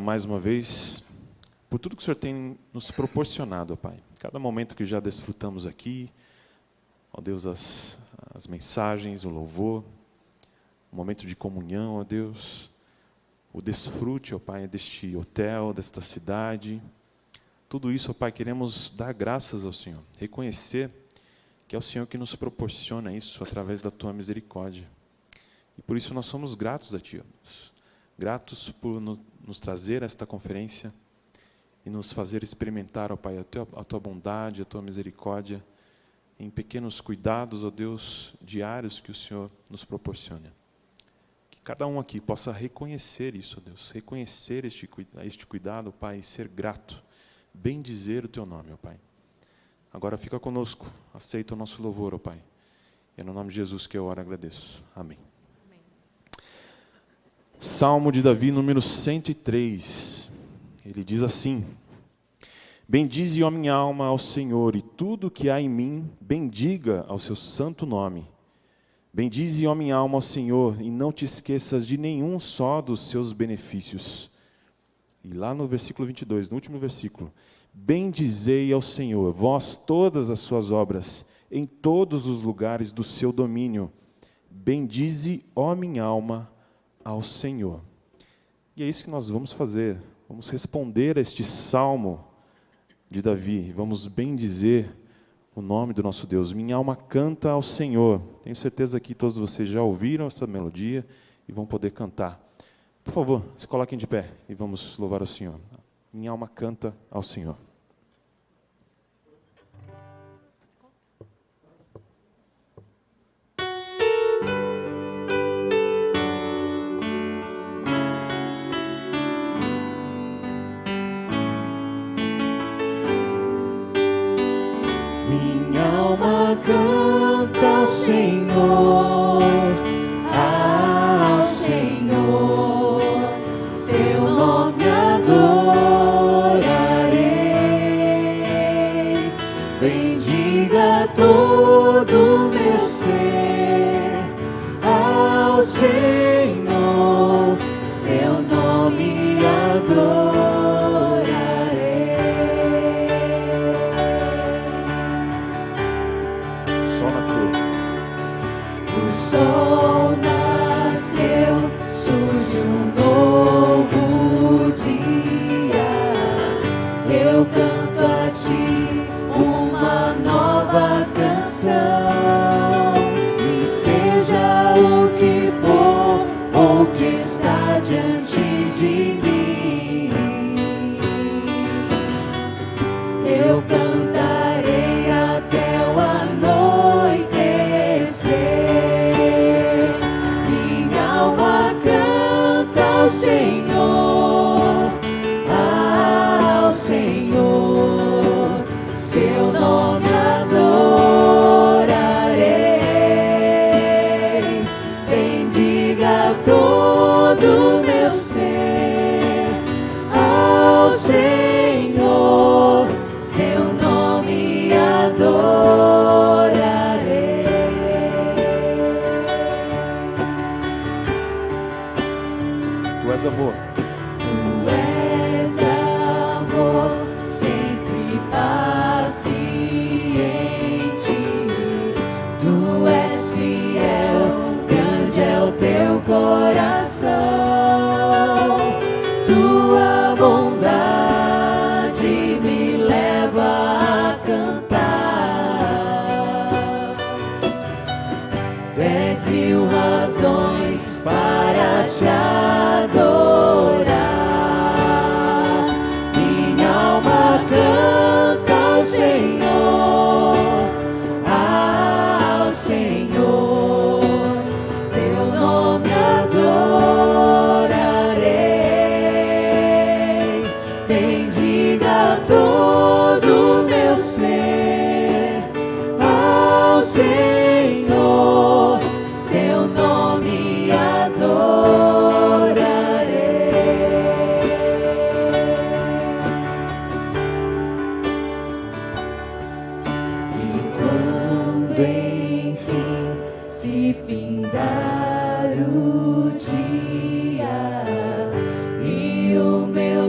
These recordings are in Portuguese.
obrigado mais uma vez por tudo que o Senhor tem nos proporcionado, ó Pai. Cada momento que já desfrutamos aqui, ó Deus, as mensagens, o louvor, o momento de comunhão, ó Deus, o desfrute, ó Pai, deste hotel, desta cidade. Tudo isso, ó Pai, queremos dar graças ao Senhor, reconhecer que é o Senhor que nos proporciona isso através da Tua misericórdia. E por isso nós somos gratos a Ti, ó Deus. Gratos por nos trazer a esta conferência e nos fazer experimentar, ó Pai, a Tua bondade, a Tua misericórdia, em pequenos cuidados, ó Deus, diários que o Senhor nos proporciona. Que cada um aqui possa reconhecer isso, ó Deus, reconhecer este cuidado, Pai, e ser grato, bendizer o Teu nome, ó Pai. Agora fica conosco, aceita o nosso louvor, ó Pai. E é no nome de Jesus que eu oro e agradeço. Amém. Amém. Salmo de Davi, número 103. Ele diz assim: bendize, ó minha alma, ao Senhor, e tudo que há em mim, bendiga ao seu santo nome. Bendize, ó minha alma, ao Senhor, e não te esqueças de nenhum só dos seus benefícios. E lá no versículo 22, no último versículo: bendizei ao Senhor, vós todas as suas obras, em todos os lugares do seu domínio. Bendize, ó minha alma, ao Senhor. E é isso que nós vamos fazer. Vamos responder a este salmo de Davi. Vamos bendizer o nome do nosso Deus. Minha alma canta ao Senhor. Tenho certeza que todos vocês já ouviram essa melodia e vão poder cantar. Por favor, se coloquem de pé e vamos louvar ao Senhor. Minha alma canta ao Senhor. Minha alma canta ao Senhor, ao Senhor, seu nome adorarei. Bendiga todo meu ser ao Senhor, seu nome adorarei. O sol nasceu, surge um novo dia. Eu canto a ti uma nova canção. E seja o que for ou que está diante de mim, eu cantarei até o anoitecer. Minha alma canta ao Senhor, ao Senhor, seu nome adorarei. Bendiga todo meu ser ao Senhor, seu nome adorarei. Tu és amor. Tu és amor, sempre paciente. Tu és fiel, grande é o teu coração. Tua bondade me leva a cantar. 10.000 razões para te adorar. Minha alma canta ao Senhor, ao Senhor, seu nome adorarei. Bendiga todo meu ser ao Senhor, seu nome adorarei. E quando enfim se findar o dia e o meu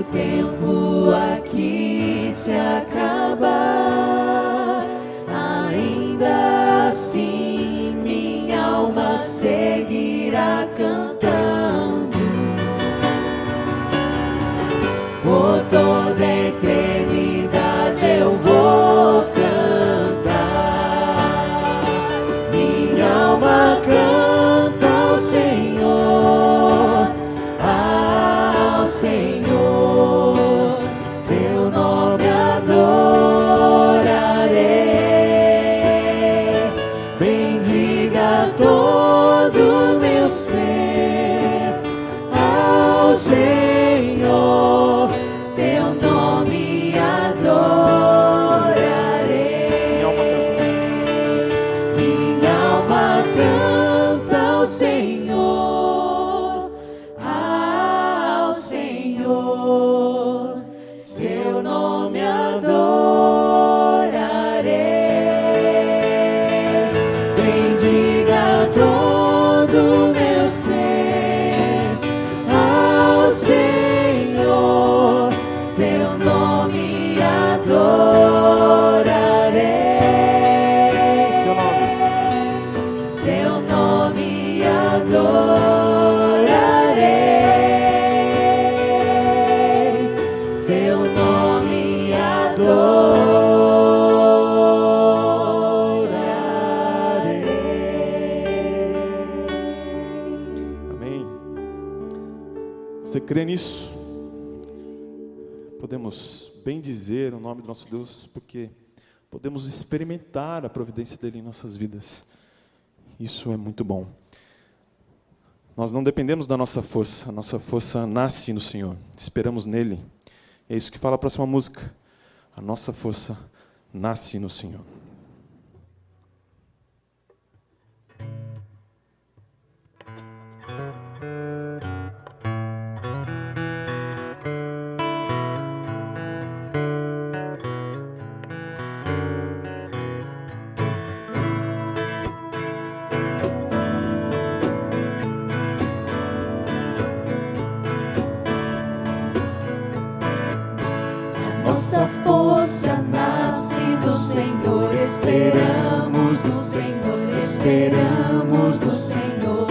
crê nisso? Podemos bendizer o nome do nosso Deus, porque podemos experimentar a providência dele em nossas vidas. Isso é muito bom. Nós não dependemos da nossa força, a nossa força nasce no Senhor, esperamos nele. É isso que fala a próxima música. A nossa força nasce no Senhor. Nossa força nasce do Senhor, esperamos no Senhor, esperamos no Senhor.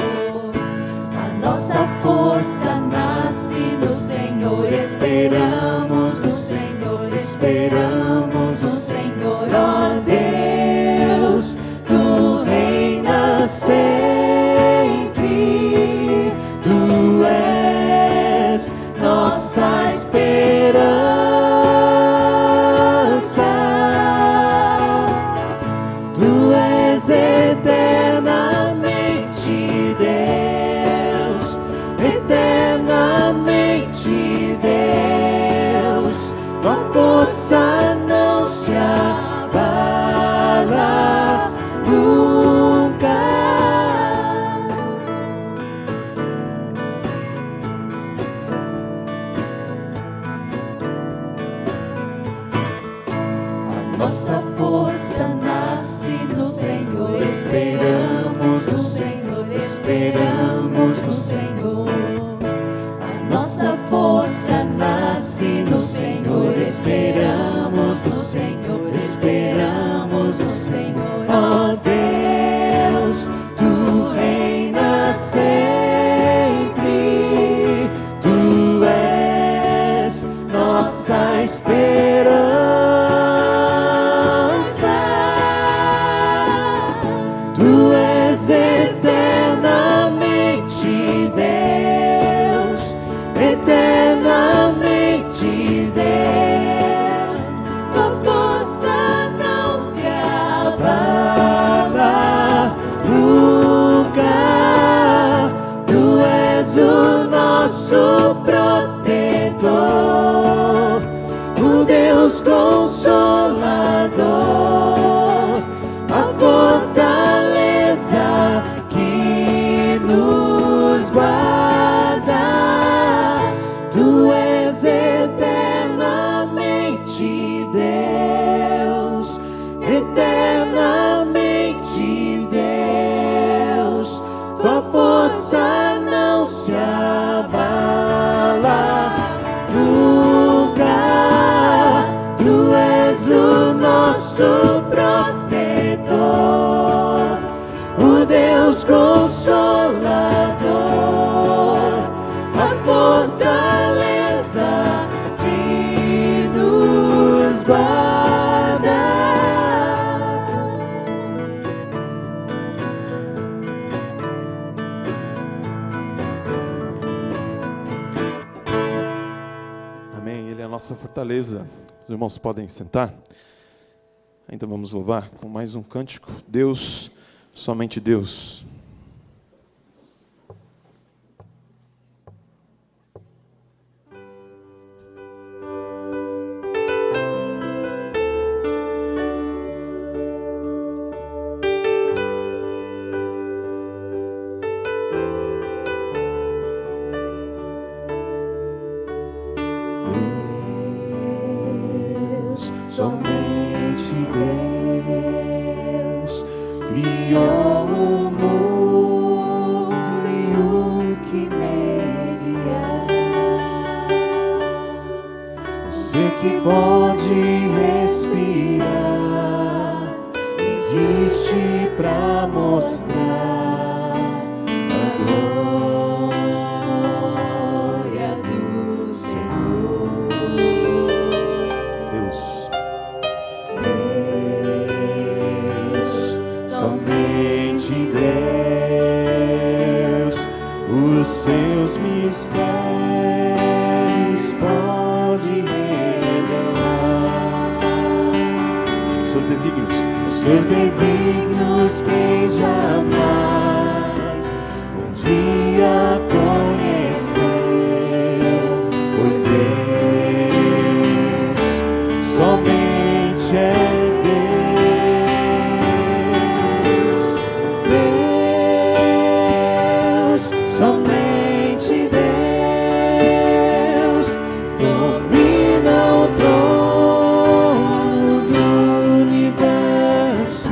A nossa força nasce do Senhor, esperamos no Senhor, esperamos no Senhor. Ó Deus, tu reinas sempre, tu és nossa esperança. Tu és eternamente Deus, eternamente Deus. Tua força não se abala nunca. Nossa força nasce no Senhor, esperamos no Senhor, esperamos no Senhor. A nossa força nasce no Senhor, esperamos no Senhor, esperamos no Senhor. Ó Deus, tu reinas sempre, tu és nossa esperança. Tu és eternamente Deus, eternamente Deus. Tua força não se abala nunca. Tu és o nosso protetor, o Deus Consolador, a fortaleza que nos guarda. Tu és eternamente Deus, eternamente Deus. Tua força não se abala nunca. Tu és o nosso protetor, o Deus Consolador, a fortaleza que nos guarda. Amém. Ele é a nossa fortaleza. Os irmãos podem sentar. Ainda vamos louvar com mais um cântico. Deus, somente Deus. Somente Deus criou o mundo e o que nele há. Você que pode respirar, existe pra mostrar a glória do Senhor. Somente Deus, os seus mistérios seus desígnios quem jamais um dia conheceu, pois Deus somente é Deus, somente Deus domina o trono do universo.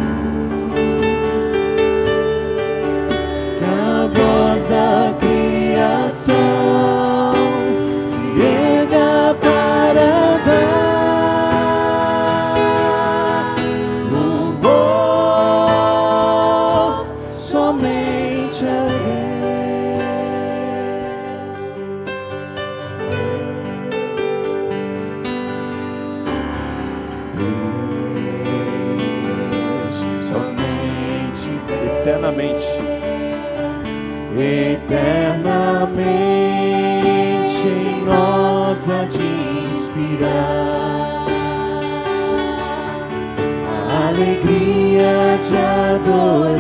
Que a voz da criação se erga para dar louvor somente a Deus, somente Eternamente. eternamente em nós há de inspirar a alegria de adorar,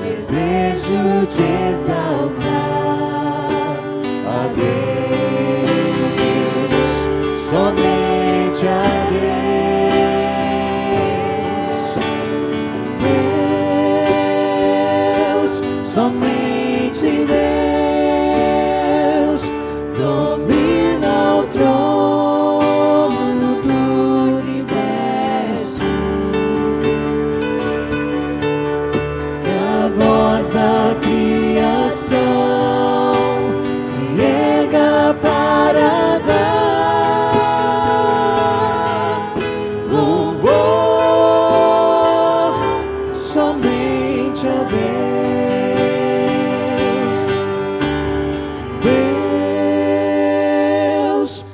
desejo de exaltar a Deus, somente a Deus, somente Deus domina o trono do universo. Que a voz da criação se erga para dar louvor somente a Deus,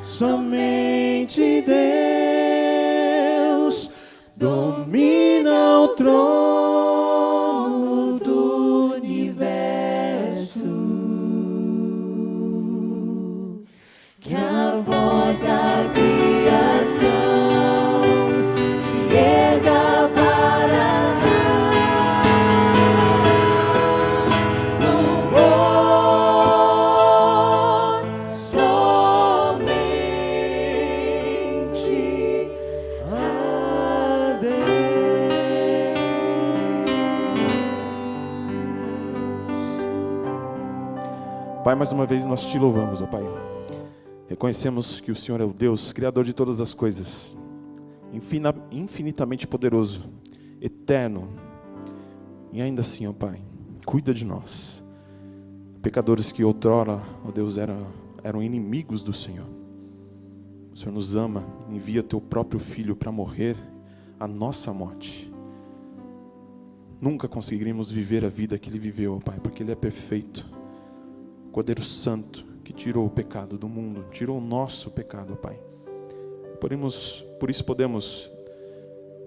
somente Deus domina o trono do universo. Que a voz da criação se erga para dar louvor somente a Deus. Pai, mais uma vez nós te louvamos, ó Pai. Reconhecemos que o Senhor é o Deus, Criador de todas as coisas, infinitamente poderoso, eterno. E ainda assim, ó Pai, cuida de nós. Pecadores que outrora, ó Deus, eram inimigos do Senhor. O Senhor nos ama, envia teu próprio Filho para morrer a nossa morte. Nunca conseguiríamos viver a vida que Ele viveu, ó Pai, porque Ele é perfeito. Cordeiro Santo, que tirou o pecado do mundo, tirou o nosso pecado, ó Pai. Por isso podemos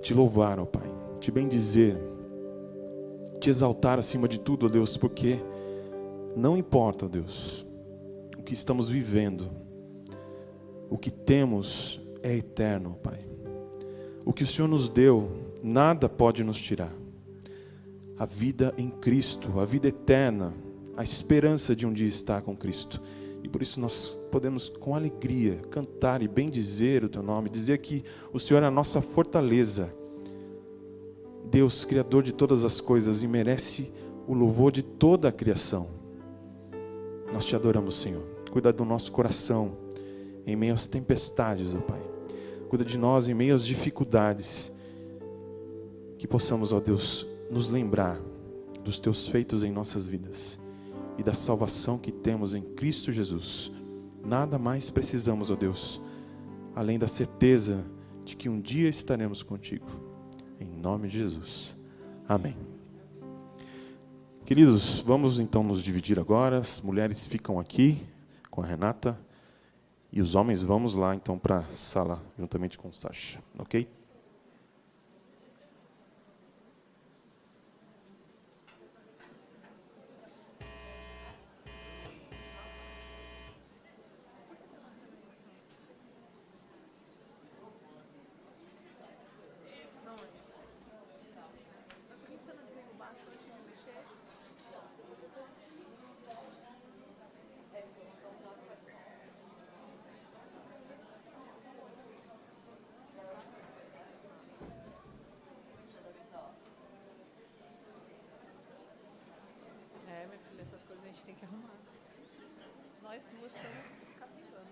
te louvar, ó Pai, te bendizer, te exaltar acima de tudo, ó Deus, porque não importa, ó Deus, o que estamos vivendo, o que temos é eterno, ó Pai. O que o Senhor nos deu, nada pode nos tirar. A vida em Cristo, a vida eterna, a esperança de um dia estar com Cristo. E por isso nós podemos com alegria cantar e bendizer o Teu nome, dizer que o Senhor é a nossa fortaleza, Deus, Criador de todas as coisas, e merece o louvor de toda a criação. Nós te adoramos, Senhor. Cuida do nosso coração em meio às tempestades, ó Pai. Cuida de nós em meio às dificuldades. Que possamos, ó Deus, nos lembrar dos Teus feitos em nossas vidas e da salvação que temos em Cristo Jesus. Nada mais precisamos, ó Deus, além da certeza de que um dia estaremos contigo. Em nome de Jesus. Amém. Queridos, vamos então nos dividir agora. As mulheres ficam aqui com a Renata e os homens vamos lá então para a sala juntamente com o Sacha, ok? Nós duas estamos capivando.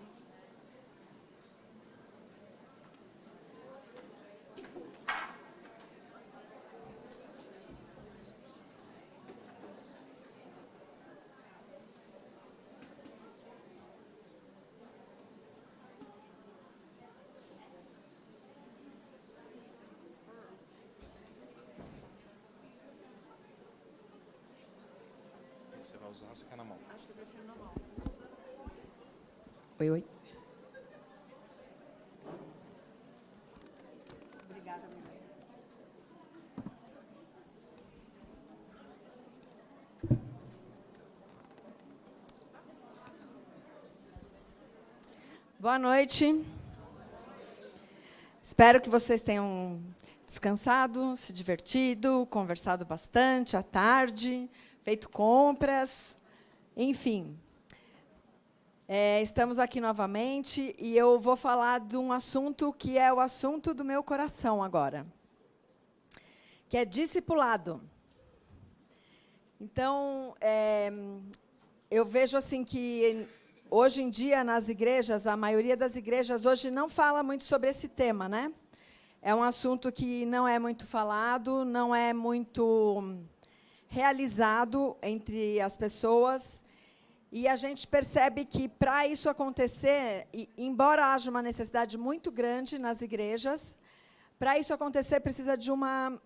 Você vai usar ou você quer na mão? Acho que eu prefiro na mão. Oi, oi. Obrigada, amiga. Boa noite. Espero que vocês tenham descansado, se divertido, conversado bastante à tarde, feito compras, enfim. Estamos aqui novamente e eu vou falar de um assunto que é o assunto do meu coração agora, que é discipulado. Então, eu vejo assim que hoje em dia nas igrejas, a maioria das igrejas hoje não fala muito sobre esse tema, né? É um assunto que não é muito falado, não é muito realizado entre as pessoas. E a gente percebe que, para isso acontecer, embora haja uma necessidade muito grande nas igrejas, para isso acontecer precisa de uma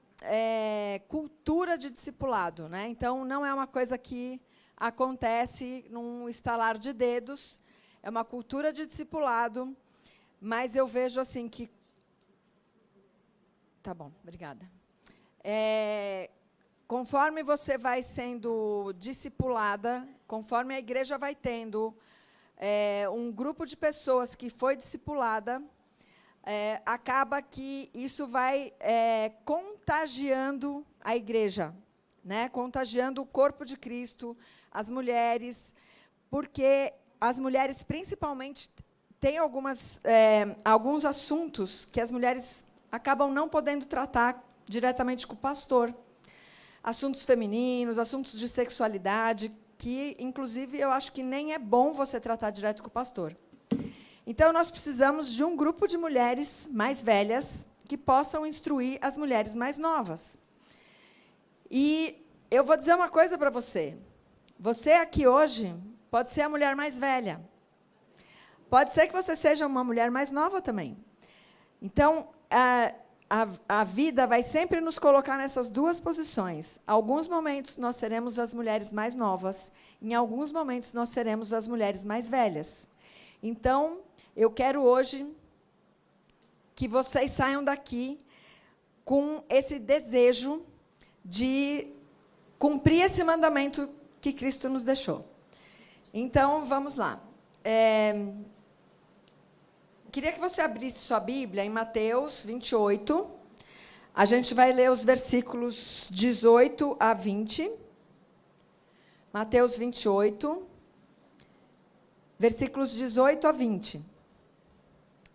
cultura de discipulado, né? Então, não é uma coisa que acontece num estalar de dedos, é uma cultura de discipulado, mas eu vejo assim que... Tá bom, obrigada. Conforme você vai sendo discipulada, conforme a igreja vai tendo um grupo de pessoas que foi discipulada, acaba que isso vai contagiando a igreja, né? Contagiando o corpo de Cristo, as mulheres, porque as mulheres, principalmente, têm alguns assuntos que as mulheres acabam não podendo tratar diretamente com o pastor. Assuntos femininos, assuntos de sexualidade, que, inclusive, eu acho que nem é bom você tratar direto com o pastor. Então, nós precisamos de um grupo de mulheres mais velhas que possam instruir as mulheres mais novas. E eu vou dizer uma coisa para você. Você aqui hoje pode ser a mulher mais velha. Pode ser que você seja uma mulher mais nova também. Então, a vida vai sempre nos colocar nessas duas posições. Em alguns momentos, nós seremos as mulheres mais novas. Em alguns momentos, nós seremos as mulheres mais velhas. Então, eu quero hoje que vocês saiam daqui com esse desejo de cumprir esse mandamento que Cristo nos deixou. Então, vamos lá. Queria que você abrisse sua Bíblia em Mateus 28. A gente vai ler os versículos 18 a 20. Mateus 28, versículos 18 a 20.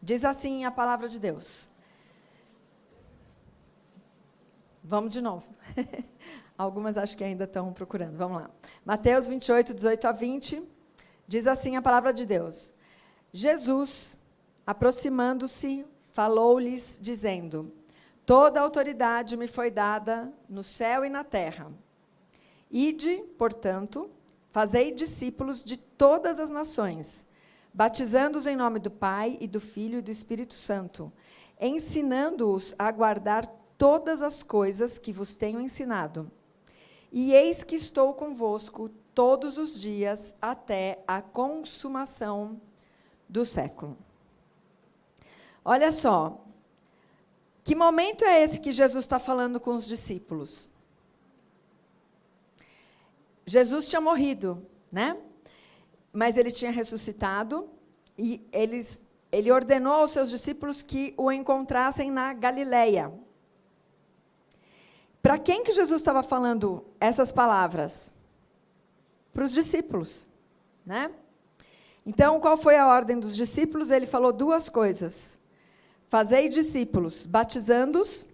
Diz assim a palavra de Deus. Vamos de novo. Algumas acho que ainda estão procurando. Vamos lá. Mateus 28, 18 a 20. Diz assim a palavra de Deus. Jesus, aproximando-se, falou-lhes, dizendo: toda a autoridade me foi dada no céu e na terra. Ide, portanto, fazei discípulos de todas as nações, batizando-os em nome do Pai, e do Filho e do Espírito Santo, ensinando-os a guardar todas as coisas que vos tenho ensinado. E eis que estou convosco todos os dias até a consumação do século. Olha só, que momento é esse que Jesus está falando com os discípulos? Jesus tinha morrido, né? Mas ele tinha ressuscitado e ele ordenou aos seus discípulos que o encontrassem na Galileia. Para quem que Jesus estava falando essas palavras? Para os discípulos, né? Então, qual foi a ordem dos discípulos? Ele falou duas coisas. Fazei discípulos, batizando-os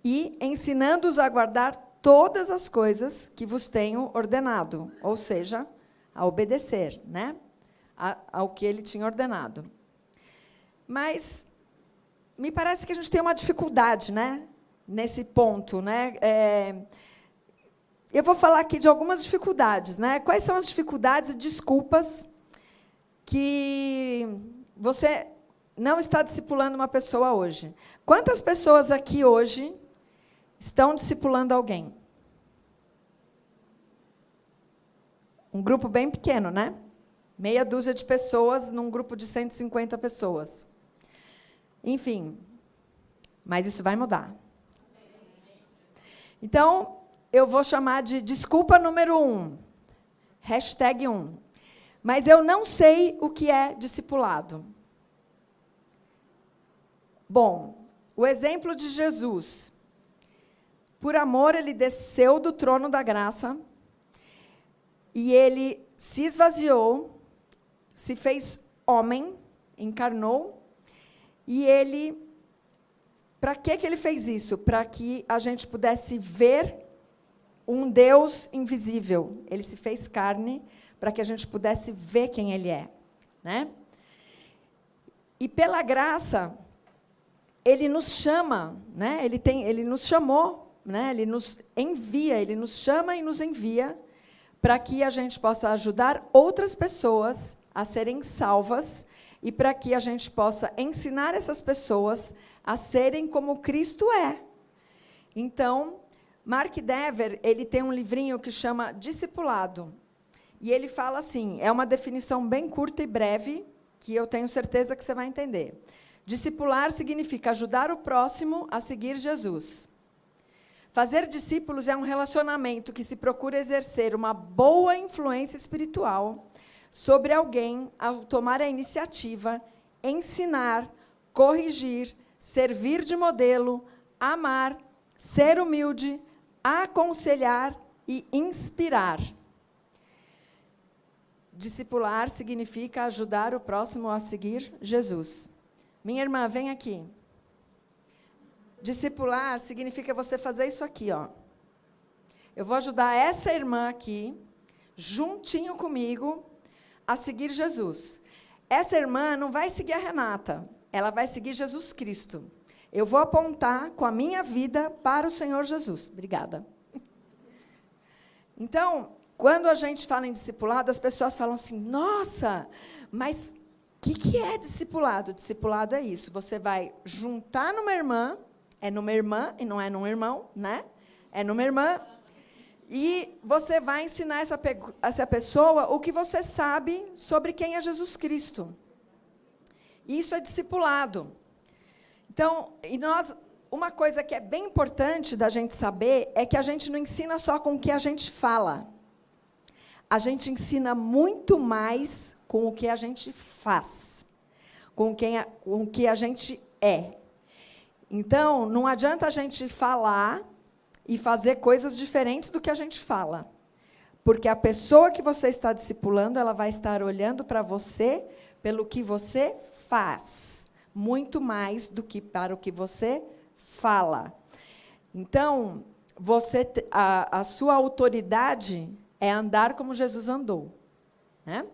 e ensinando-os a guardar todas as coisas que vos tenho ordenado, ou seja, a obedecer, né? ao que ele tinha ordenado. Mas me parece que a gente tem uma dificuldade, né, nesse ponto, né? Eu vou falar aqui de algumas dificuldades, né? Quais são as dificuldades e desculpas que você não está discipulando uma pessoa hoje? Quantas pessoas aqui hoje estão discipulando alguém? Um grupo bem pequeno, né? Meia dúzia de pessoas num grupo de 150 pessoas. Enfim, mas isso vai mudar. Então, eu vou chamar de desculpa número 1. Hashtag 1. Mas eu não sei o que é discipulado. Bom, o exemplo de Jesus. Por amor, ele desceu do trono da graça e ele se esvaziou, se fez homem, encarnou, e ele... Para que ele fez isso? Para que a gente pudesse ver um Deus invisível. Ele se fez carne para que a gente pudesse ver quem ele é, né? E pela graça, ele nos chama, né? Ele nos chamou, né? Ele nos envia, ele nos chama e nos envia para que a gente possa ajudar outras pessoas a serem salvas e para que a gente possa ensinar essas pessoas a serem como Cristo é. Então, Mark Dever, ele tem um livrinho que chama Discipulado. E ele fala assim, é uma definição bem curta e breve, que eu tenho certeza que você vai entender. Discipular significa ajudar o próximo a seguir Jesus. Fazer discípulos é um relacionamento que se procura exercer uma boa influência espiritual sobre alguém ao tomar a iniciativa, ensinar, corrigir, servir de modelo, amar, ser humilde, aconselhar e inspirar. Discipular significa ajudar o próximo a seguir Jesus. Minha irmã, vem aqui. Discipular significa você fazer isso aqui, ó. Eu vou ajudar essa irmã aqui, juntinho comigo, a seguir Jesus. Essa irmã não vai seguir a Renata, ela vai seguir Jesus Cristo. Eu vou apontar com a minha vida para o Senhor Jesus. Obrigada. Então, quando a gente fala em discipulado, as pessoas falam assim, nossa, mas o que é discipulado? Discipulado é isso, você vai juntar numa irmã, é numa irmã e não é num irmão, né? É numa irmã, e você vai ensinar essa pessoa o que você sabe sobre quem é Jesus Cristo. Isso é discipulado. Então, uma coisa que é bem importante da gente saber é que a gente não ensina só com o que a gente fala. A gente ensina muito mais com o que a gente faz, com o que a gente é. Então, não adianta a gente falar e fazer coisas diferentes do que a gente fala. Porque a pessoa que você está discipulando, ela vai estar olhando para você pelo que você faz, muito mais do que para o que você fala. Então, a sua autoridade é andar como Jesus andou, né?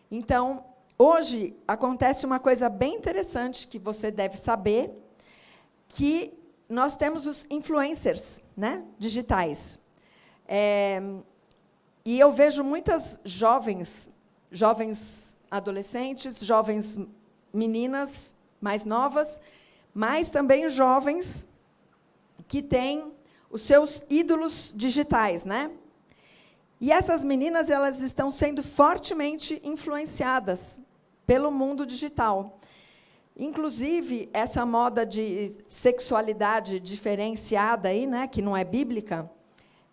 Então, hoje acontece uma coisa bem interessante que você deve saber, que nós temos os influencers, né, digitais. E eu vejo muitas jovens adolescentes, jovens meninas mais novas, mas também jovens que têm os seus ídolos digitais, né? E essas meninas, elas estão sendo fortemente influenciadas pelo mundo digital. Inclusive, essa moda de sexualidade diferenciada aí, né, que não é bíblica,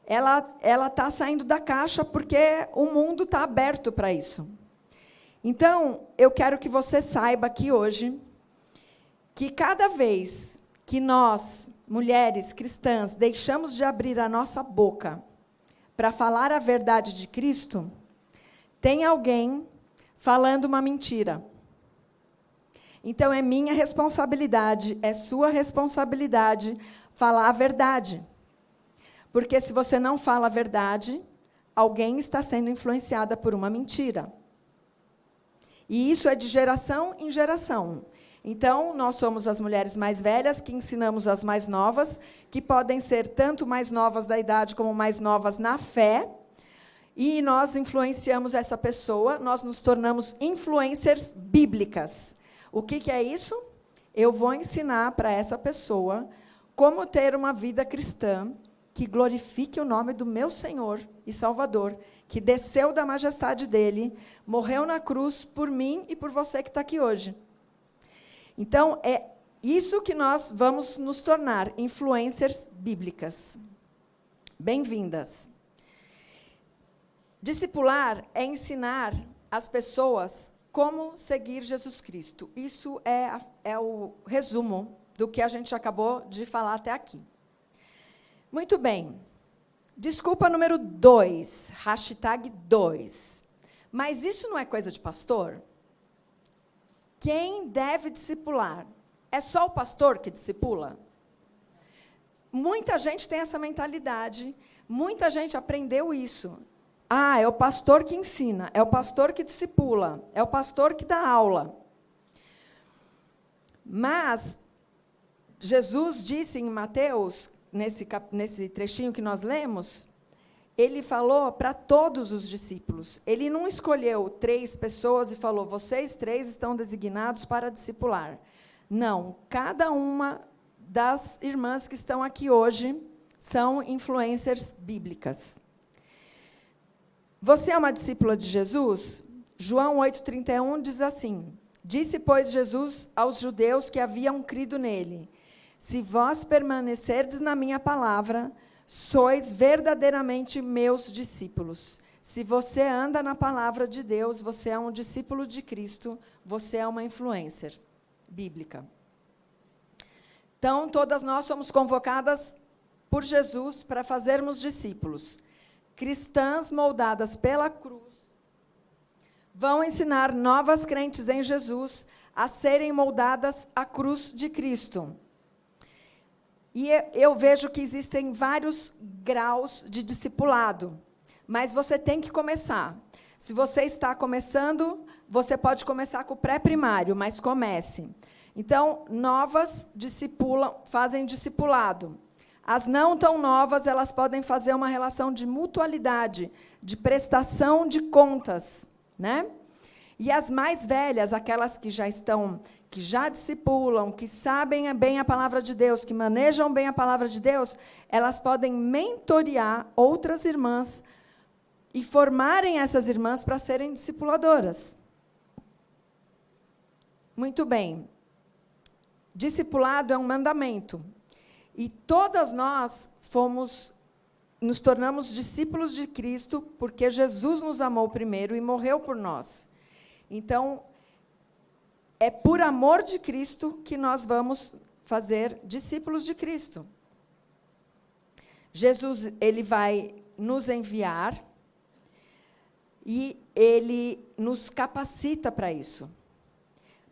ela está saindo da caixa porque o mundo está aberto para isso. Então, eu quero que você saiba aqui hoje que cada vez que nós, mulheres cristãs, deixamos de abrir a nossa boca para falar a verdade de Cristo, tem alguém falando uma mentira. Então, é minha responsabilidade, é sua responsabilidade falar a verdade. Porque, se você não fala a verdade, alguém está sendo influenciada por uma mentira. E isso é de geração em geração. Então, nós somos as mulheres mais velhas que ensinamos as mais novas, que podem ser tanto mais novas da idade como mais novas na fé, e nós influenciamos essa pessoa, nós nos tornamos influencers bíblicas. O que é isso? Eu vou ensinar para essa pessoa como ter uma vida cristã que glorifique o nome do meu Senhor e Salvador, que desceu da majestade dele, morreu na cruz por mim e por você que está aqui hoje. Então, é isso que nós vamos nos tornar, influencers bíblicas. Bem-vindas. Discipular é ensinar as pessoas como seguir Jesus Cristo. Isso é o resumo do que a gente acabou de falar até aqui. Muito bem. Desculpa número 2, hashtag 2. Mas isso não é coisa de pastor? Quem deve discipular? É só o pastor que discipula? Muita gente tem essa mentalidade, muita gente aprendeu isso. Ah, é o pastor que ensina, é o pastor que discipula, é o pastor que dá aula. Mas Jesus disse em Mateus, nesse trechinho que nós lemos, ele falou para todos os discípulos. Ele não escolheu 3 pessoas e falou, vocês 3 estão designados para discipular. Não, cada uma das irmãs que estão aqui hoje são influencers bíblicas. Você é uma discípula de Jesus? João 8,31 diz assim, disse, pois, Jesus aos judeus que haviam crido nele, se vós permanecerdes na minha palavra, sois verdadeiramente meus discípulos. Se você anda na palavra de Deus, você é um discípulo de Cristo, você é uma influencer bíblica. Então, todas nós somos convocadas por Jesus para fazermos discípulos. Cristãs moldadas pela cruz vão ensinar novas crentes em Jesus a serem moldadas à cruz de Cristo. E eu vejo que existem vários graus de discipulado, mas você tem que começar. Se você está começando, você pode começar com o pré-primário, mas comece. Então, novas fazem discipulado. As não tão novas, elas podem fazer uma relação de mutualidade, de prestação de contas, né? E as mais velhas, aquelas que já discipulam, que sabem bem a palavra de Deus, que manejam bem a palavra de Deus, elas podem mentorear outras irmãs e formarem essas irmãs para serem discipuladoras. Muito bem. Discipulado é um mandamento. E todas nós nos tornamos discípulos de Cristo porque Jesus nos amou primeiro e morreu por nós. Então, é por amor de Cristo que nós vamos fazer discípulos de Cristo. Jesus, ele vai nos enviar e ele nos capacita para isso.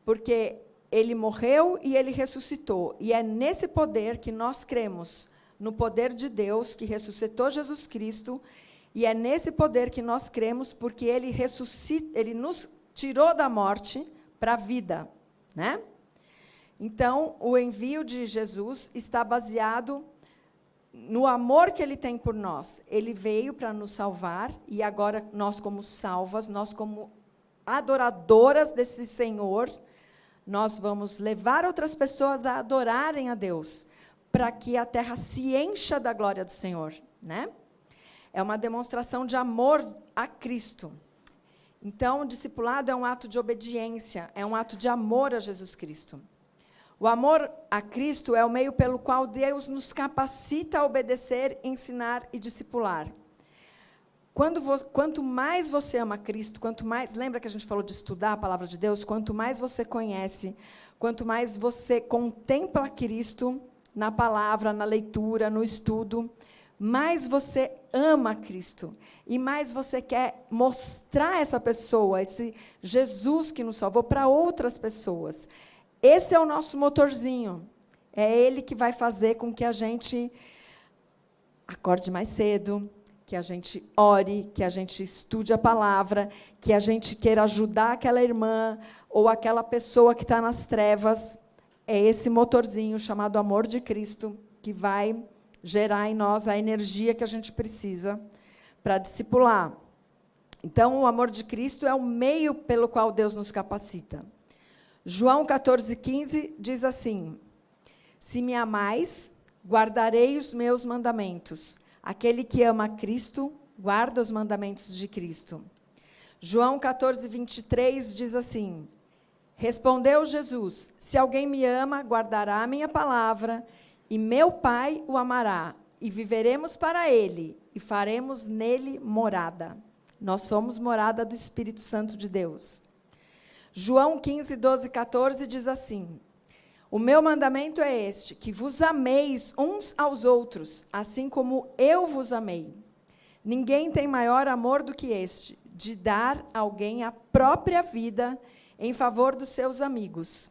Porque ele morreu e ele ressuscitou. E é nesse poder que nós cremos, no poder de Deus que ressuscitou Jesus Cristo, e é nesse poder que nós cremos porque ele nos tirou da morte para a vida, né? Então, o envio de Jesus está baseado no amor que ele tem por nós. Ele veio para nos salvar, e agora nós, como salvas, nós, como adoradoras desse Senhor, nós vamos levar outras pessoas a adorarem a Deus, para que a terra se encha da glória do Senhor, né? É uma demonstração de amor a Cristo. Então, o discipulado é um ato de obediência, é um ato de amor a Jesus Cristo. O amor a Cristo é o meio pelo qual Deus nos capacita a obedecer, ensinar e discipular. Quanto mais você ama Cristo, lembra que a gente falou de estudar a palavra de Deus? Quanto mais você conhece, quanto mais você contempla Cristo na palavra, na leitura, no estudo, mais você ama Cristo e mais você quer mostrar essa pessoa, esse Jesus que nos salvou, para outras pessoas. Esse é o nosso motorzinho. É ele que vai fazer com que a gente acorde mais cedo, que a gente ore, que a gente estude a palavra, que a gente queira ajudar aquela irmã ou aquela pessoa que está nas trevas. É esse motorzinho chamado amor de Cristo que vai gerar em nós a energia que a gente precisa para discipular. Então, o amor de Cristo é o meio pelo qual Deus nos capacita. João 14,15 diz assim: se me amais, guardarei os meus mandamentos. Aquele que ama Cristo, guarda os mandamentos de Cristo. João 14:23 diz assim: respondeu Jesus: se alguém me ama, guardará a minha palavra, e meu Pai o amará, e viveremos para ele, e faremos nele morada. Nós somos morada do Espírito Santo de Deus. João 15:12-14 diz assim: o meu mandamento é este, que vos ameis uns aos outros, assim como eu vos amei. Ninguém tem maior amor do que este, de dar a alguém a própria vida em favor dos seus amigos.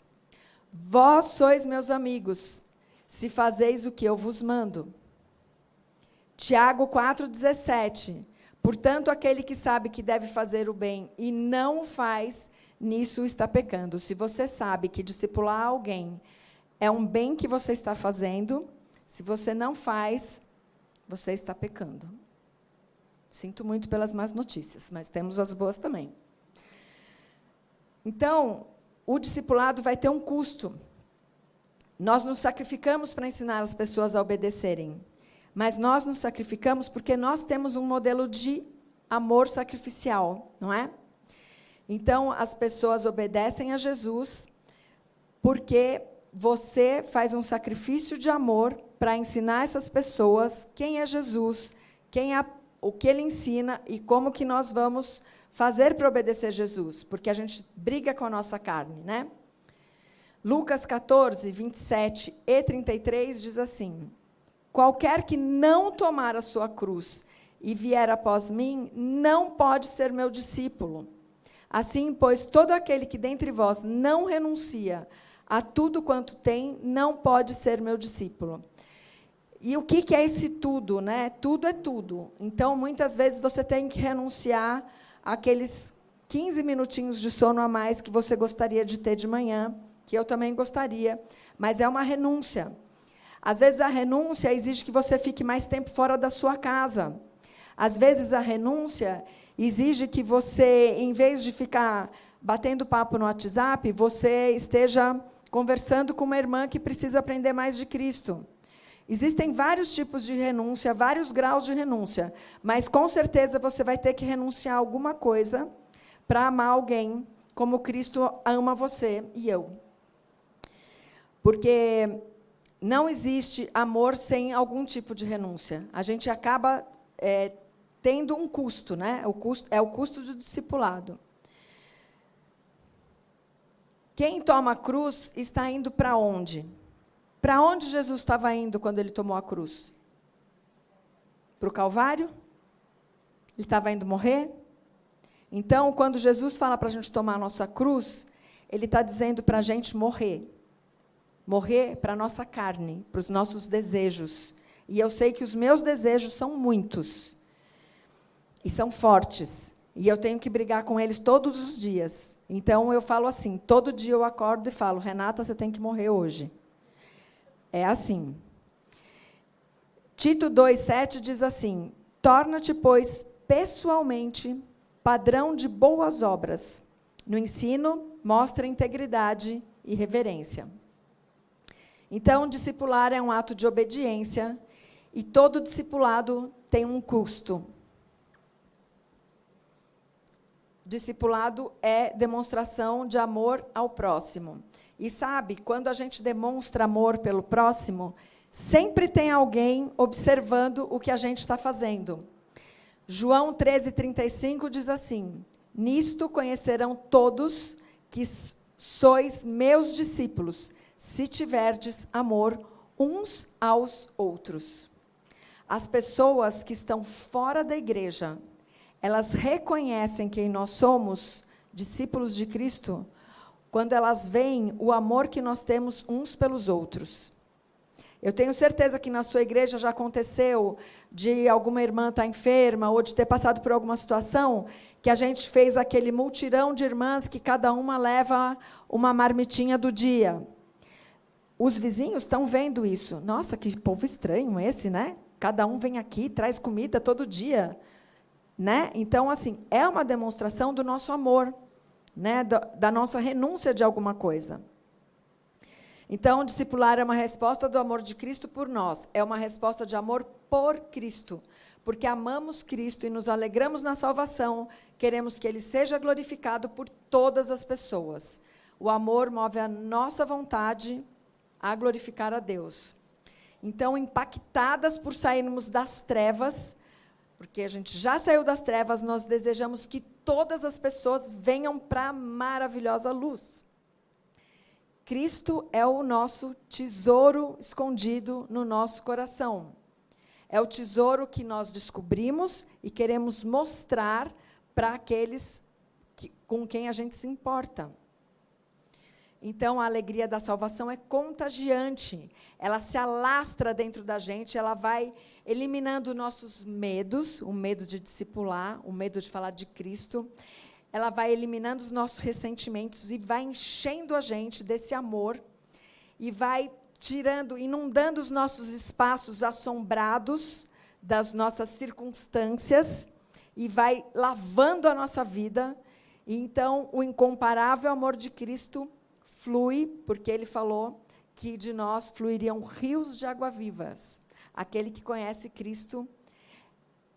Vós sois meus amigos, se fazeis o que eu vos mando. Tiago 4,17. Portanto, aquele que sabe que deve fazer o bem e não o faz, nisso está pecando. Se você sabe que discipular alguém é um bem que você está fazendo, se você não faz, você está pecando. Sinto muito pelas más notícias, mas temos as boas também. Então, o discipulado vai ter um custo. Nós nos sacrificamos para ensinar as pessoas a obedecerem, mas nós nos sacrificamos porque nós temos um modelo de amor sacrificial, não é? Então, as pessoas obedecem a Jesus porque você faz um sacrifício de amor para ensinar essas pessoas quem é Jesus, o que ele ensina e como que nós vamos fazer para obedecer Jesus, porque a gente briga com a nossa carne, né? Lucas 14:27-33 diz assim: qualquer que não tomar a sua cruz e vier após mim, não pode ser meu discípulo. Assim, pois, todo aquele que dentre vós não renuncia a tudo quanto tem, não pode ser meu discípulo. E o que é esse tudo, né? Tudo é tudo. Então, muitas vezes, você tem que renunciar àqueles 15 minutinhos de sono a mais que você gostaria de ter de manhã, que eu também gostaria, mas é uma renúncia. Às vezes, a renúncia exige que você fique mais tempo fora da sua casa. Às vezes, a renúncia exige que você, em vez de ficar batendo papo no WhatsApp, você esteja conversando com uma irmã que precisa aprender mais de Cristo. Existem vários tipos de renúncia, vários graus de renúncia, mas, com certeza, você vai ter que renunciar a alguma coisa para amar alguém como Cristo ama você e eu. Porque não existe amor sem algum tipo de renúncia. A gente acaba tendo um custo, né? É o custo do discipulado. Quem toma a cruz está indo para onde? Para onde Jesus estava indo quando ele tomou a cruz? Para o Calvário? Ele estava indo morrer? Então, quando Jesus fala para a gente tomar a nossa cruz, ele está dizendo para a gente morrer. Morrer para a nossa carne, para os nossos desejos. E eu sei que os meus desejos são muitos. E são fortes. E eu tenho que brigar com eles todos os dias. Então, eu falo assim, todo dia eu acordo e falo, Renata, você tem que morrer hoje. É assim. Tito 2,7 diz assim, torna-te, pois, pessoalmente padrão de boas obras. No ensino, mostra integridade e reverência. Então, discipular é um ato de obediência e todo discipulado tem um custo. Discipulado é demonstração de amor ao próximo. E sabe, quando a gente demonstra amor pelo próximo, sempre tem alguém observando o que a gente está fazendo. João 13:35 diz assim, nisto conhecerão todos que sois meus discípulos, se tiverdes amor uns aos outros. As pessoas que estão fora da igreja, elas reconhecem quem nós somos, discípulos de Cristo, quando elas veem o amor que nós temos uns pelos outros. Eu tenho certeza que na sua igreja já aconteceu de alguma irmã estar enferma ou de ter passado por alguma situação que a gente fez aquele multirão de irmãs que cada uma leva uma marmitinha do dia. Os vizinhos estão vendo isso. Nossa, que povo estranho esse, né? Cada um vem aqui, traz comida todo dia. Né? Então, assim, é uma demonstração do nosso amor, né? Da nossa renúncia de alguma coisa. Então, discipular é uma resposta do amor de Cristo por nós. É uma resposta de amor por Cristo. Porque amamos Cristo e nos alegramos na salvação, queremos que Ele seja glorificado por todas as pessoas. O amor move a nossa vontade a glorificar a Deus. Então, impactadas por sairmos das trevas, porque a gente já saiu das trevas, nós desejamos que todas as pessoas venham para a maravilhosa luz. Cristo é o nosso tesouro escondido no nosso coração. É o tesouro que nós descobrimos e queremos mostrar para aqueles com quem a gente se importa. Então, a alegria da salvação é contagiante. Ela se alastra dentro da gente, ela vai eliminando nossos medos, o medo de discipular, o medo de falar de Cristo. Ela vai eliminando os nossos ressentimentos e vai enchendo a gente desse amor e vai tirando, inundando os nossos espaços assombrados das nossas circunstâncias e vai lavando a nossa vida. E então, o incomparável amor de Cristo flui, porque Ele falou que de nós fluiriam rios de água vivas. Aquele que conhece Cristo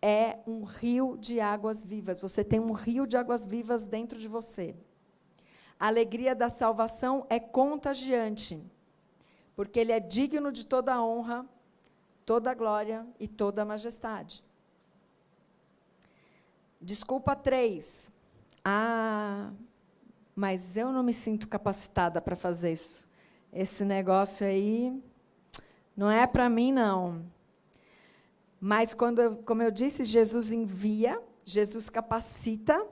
é um rio de águas vivas. Você tem um rio de águas vivas dentro de você. A alegria da salvação é contagiante, porque Ele é digno de toda a honra, toda a glória e toda a majestade. Desculpa 3. Mas eu não me sinto capacitada para fazer isso. Esse negócio aí não é para mim, não. Mas, como eu disse, Jesus envia, Jesus capacita.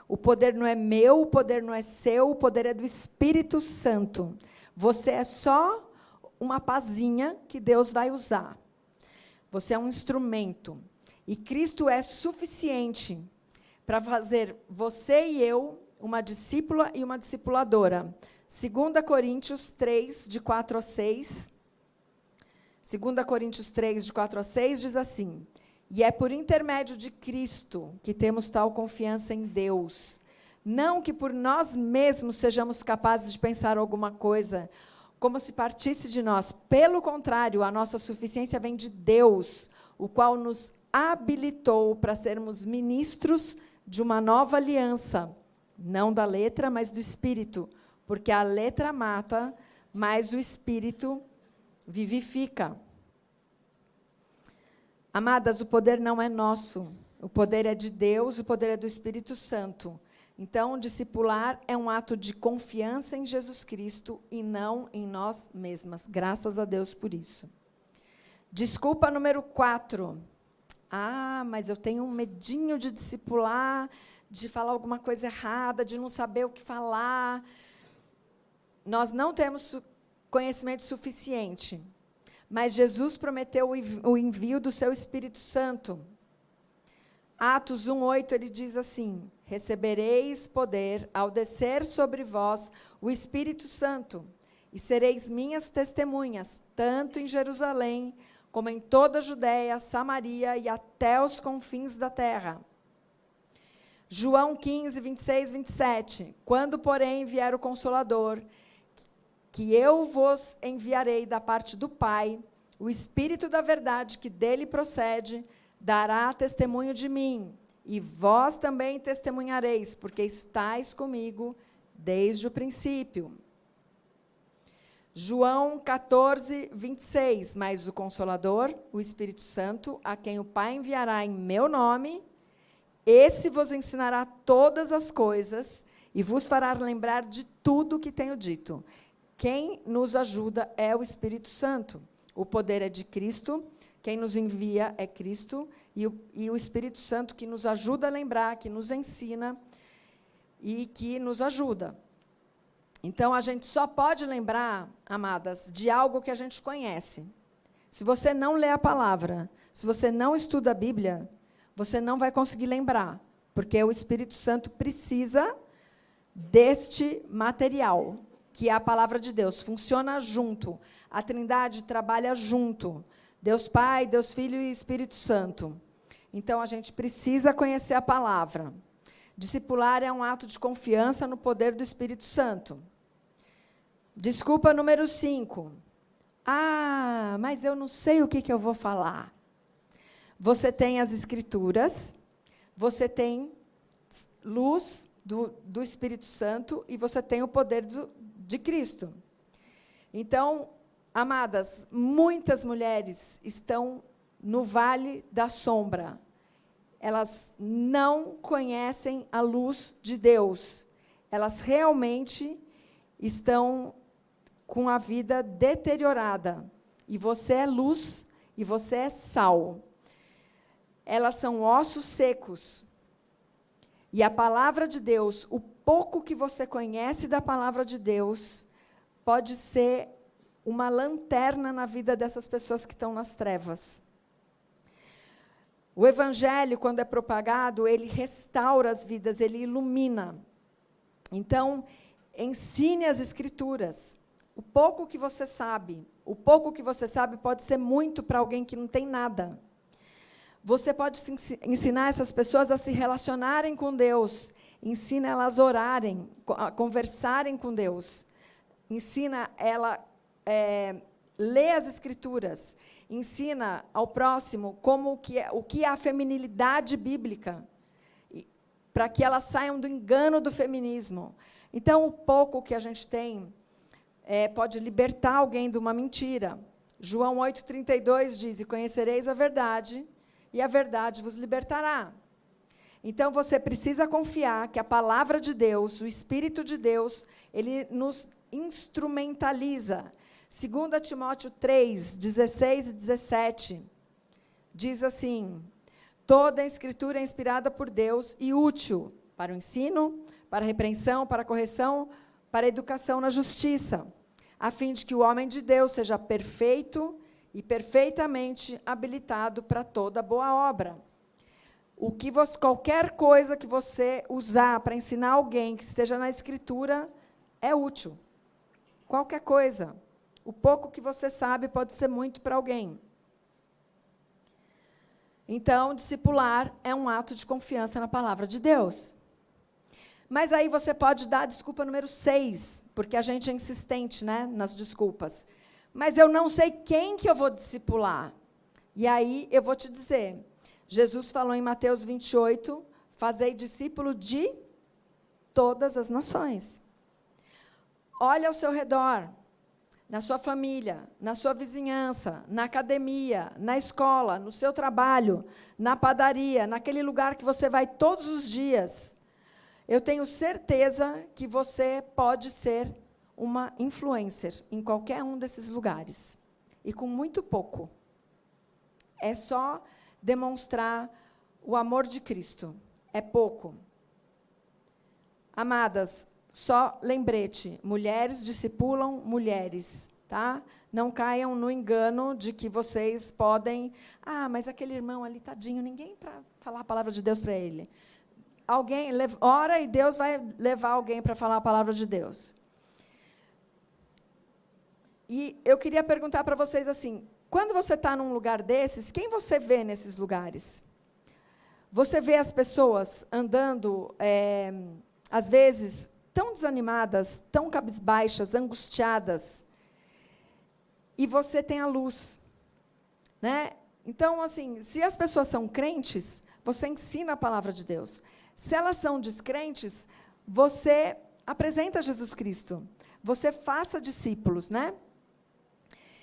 O poder não é meu, o poder não é seu, o poder é do Espírito Santo. Você é só uma pazinha que Deus vai usar. Você é um instrumento. E Cristo é suficiente para fazer você e eu uma discípula e uma discipuladora. 2 Coríntios 3, de 4 a 6. 2 Coríntios 3, de 4 a 6, diz assim: E é por intermédio de Cristo que temos tal confiança em Deus. Não que por nós mesmos sejamos capazes de pensar alguma coisa, como se partisse de nós. Pelo contrário, a nossa suficiência vem de Deus, o qual nos habilitou para sermos ministros de uma nova aliança, não da letra, mas do Espírito, porque a letra mata, mas o Espírito vivifica. Amadas, o poder não é nosso, o poder é de Deus, o poder é do Espírito Santo. Então, discipular é um ato de confiança em Jesus Cristo e não em nós mesmas. Graças a Deus por isso. Desculpa número 4. Mas eu tenho um medinho de discipular, de falar alguma coisa errada, de não saber o que falar. Nós não temos conhecimento suficiente, mas Jesus prometeu o envio do seu Espírito Santo. Atos 1:8, ele diz assim: recebereis poder ao descer sobre vós o Espírito Santo, e sereis minhas testemunhas, tanto em Jerusalém, como em toda a Judéia, Samaria e até os confins da terra. João 15, 26, 27. Quando, porém, vier o Consolador, que eu vos enviarei da parte do Pai, o Espírito da verdade que dele procede, dará testemunho de mim, e vós também testemunhareis, porque estáis comigo desde o princípio. João 14, 26. Mas o Consolador, o Espírito Santo, a quem o Pai enviará em meu nome, esse vos ensinará todas as coisas e vos fará lembrar de tudo o que tenho dito. Quem nos ajuda é o Espírito Santo. O poder é de Cristo, quem nos envia é Cristo, e o Espírito Santo que nos ajuda a lembrar, que nos ensina e que nos ajuda. Então, a gente só pode lembrar, amadas, de algo que a gente conhece. Se você não lê a palavra, se você não estuda a Bíblia, você não vai conseguir lembrar, porque o Espírito Santo precisa deste material, que é a palavra de Deus. Funciona junto. A Trindade trabalha junto. Deus Pai, Deus Filho e Espírito Santo. Então, a gente precisa conhecer a palavra. Discipular é um ato de confiança no poder do Espírito Santo. Desculpa número 5. Ah, mas eu não sei o que eu vou falar. Você tem as Escrituras, você tem luz do Espírito Santo e você tem o poder de Cristo. Então, amadas, muitas mulheres estão no vale da sombra. Elas não conhecem a luz de Deus. Elas realmente estão com a vida deteriorada. E você é luz e você é sal. Elas são ossos secos. E a palavra de Deus, o pouco que você conhece da palavra de Deus, pode ser uma lanterna na vida dessas pessoas que estão nas trevas. O evangelho, quando é propagado, ele restaura as vidas, ele ilumina. Então, ensine as Escrituras. O pouco que você sabe pode ser muito para alguém que não tem nada. Você pode ensinar essas pessoas a se relacionarem com Deus. Ensina elas a orarem, a conversarem com Deus. Ensina ela a ler as Escrituras. Ensina ao próximo o que é a feminilidade bíblica, para que elas saiam do engano do feminismo. Então, o pouco que a gente tem pode libertar alguém de uma mentira. João 8,32 diz, e conhecereis a verdade, e a verdade vos libertará. Então, você precisa confiar que a palavra de Deus, o Espírito de Deus, ele nos instrumentaliza. 2 Timóteo 3, 16 e 17, diz assim, toda a Escritura é inspirada por Deus e útil para o ensino, para a repreensão, para a correção, para a educação na justiça, a fim de que o homem de Deus seja perfeito e perfeitamente habilitado para toda boa obra. Qualquer coisa que você usar para ensinar alguém que esteja na Escritura é útil. Qualquer coisa. O pouco que você sabe pode ser muito para alguém. Então, discipular é um ato de confiança na palavra de Deus. Mas aí você pode dar a desculpa número 6, porque a gente é insistente, né, nas desculpas. Mas eu não sei quem que eu vou discipular. E aí eu vou te dizer, Jesus falou em Mateus 28, fazei discípulo de todas as nações. Olha ao seu redor, na sua família, na sua vizinhança, na academia, na escola, no seu trabalho, na padaria, naquele lugar que você vai todos os dias. Eu tenho certeza que você pode ser uma influencer em qualquer um desses lugares. E com muito pouco. É só demonstrar o amor de Cristo. É pouco. Amadas, só lembrete, mulheres discipulam mulheres, tá? Não caiam no engano de que vocês podem... Ah, mas aquele irmão ali, tadinho, ninguém para falar a palavra de Deus para ele. Alguém ora e Deus vai levar alguém para falar a palavra de Deus. E eu queria perguntar para vocês assim, quando você está num lugar desses, quem você vê nesses lugares? Você vê as pessoas andando, às vezes, tão desanimadas, tão cabisbaixas, angustiadas, e você tem a luz. Né? Então, assim, se as pessoas são crentes, você ensina a palavra de Deus. Se elas são descrentes, você apresenta Jesus Cristo. Você faça discípulos, né?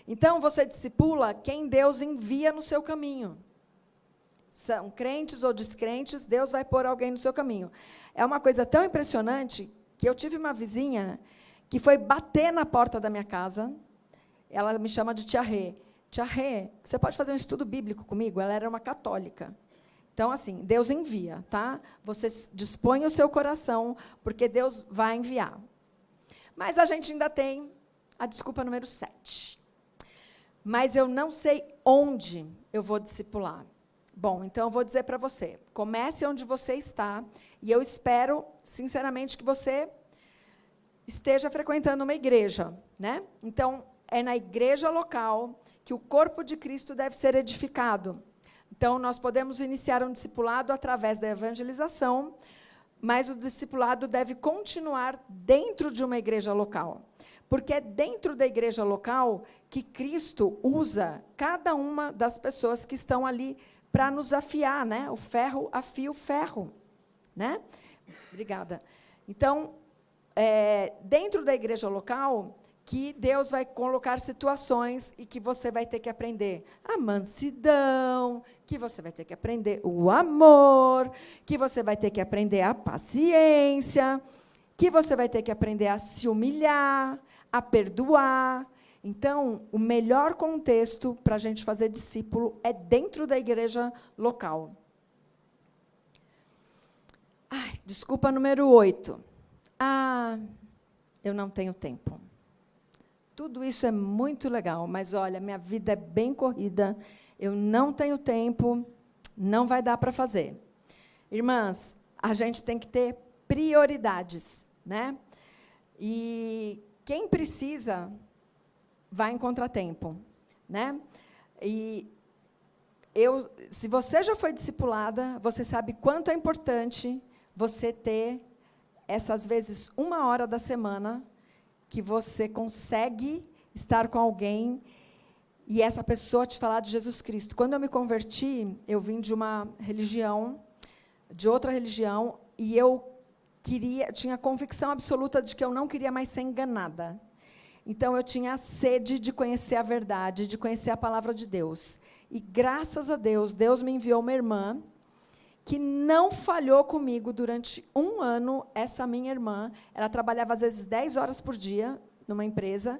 Então, você discipula quem Deus envia no seu caminho. São crentes ou descrentes, Deus vai pôr alguém no seu caminho. É uma coisa tão impressionante que eu tive uma vizinha que foi bater na porta da minha casa. Ela me chama de Tia Rê. Tia Rê, você pode fazer um estudo bíblico comigo? Ela era uma católica. Então, assim, Deus envia, tá? Você dispõe o seu coração, porque Deus vai enviar. Mas a gente ainda tem a desculpa número 7. mas eu não sei onde eu vou discipular. Bom, então eu vou dizer para você, comece onde você está, e eu espero, sinceramente, que você esteja frequentando uma igreja, né? Então, é na igreja local que o corpo de Cristo deve ser edificado. Então, nós podemos iniciar um discipulado através da evangelização, mas o discipulado deve continuar dentro de uma igreja local. Porque é dentro da igreja local que Cristo usa cada uma das pessoas que estão ali para nos afiar, né? O ferro afia o ferro, né? Obrigada. Então, dentro da igreja local, que Deus vai colocar situações e que você vai ter que aprender a mansidão, que você vai ter que aprender o amor, que você vai ter que aprender a paciência, que você vai ter que aprender a se humilhar, a perdoar. Então, o melhor contexto para a gente fazer discípulo é dentro da igreja local. Ai, desculpa, número 8. Eu não tenho tempo. Tudo isso é muito legal, mas, olha, minha vida é bem corrida, eu não tenho tempo, não vai dar para fazer. Irmãs, a gente tem que ter prioridades, né? E quem precisa vai encontrar tempo, né? E se você já foi discipulada, você sabe quanto é importante você ter essas vezes 1 hora da semana que você consegue estar com alguém e essa pessoa te falar de Jesus Cristo. Quando eu me converti, eu vim de uma religião, de outra religião, e eu tinha convicção absoluta de que eu não queria mais ser enganada. Então, eu tinha a sede de conhecer a verdade, de conhecer a palavra de Deus. E, graças a Deus, Deus me enviou uma irmã que não falhou comigo durante 1 ano. Essa minha irmã, ela trabalhava, às vezes, 10 horas por dia numa empresa,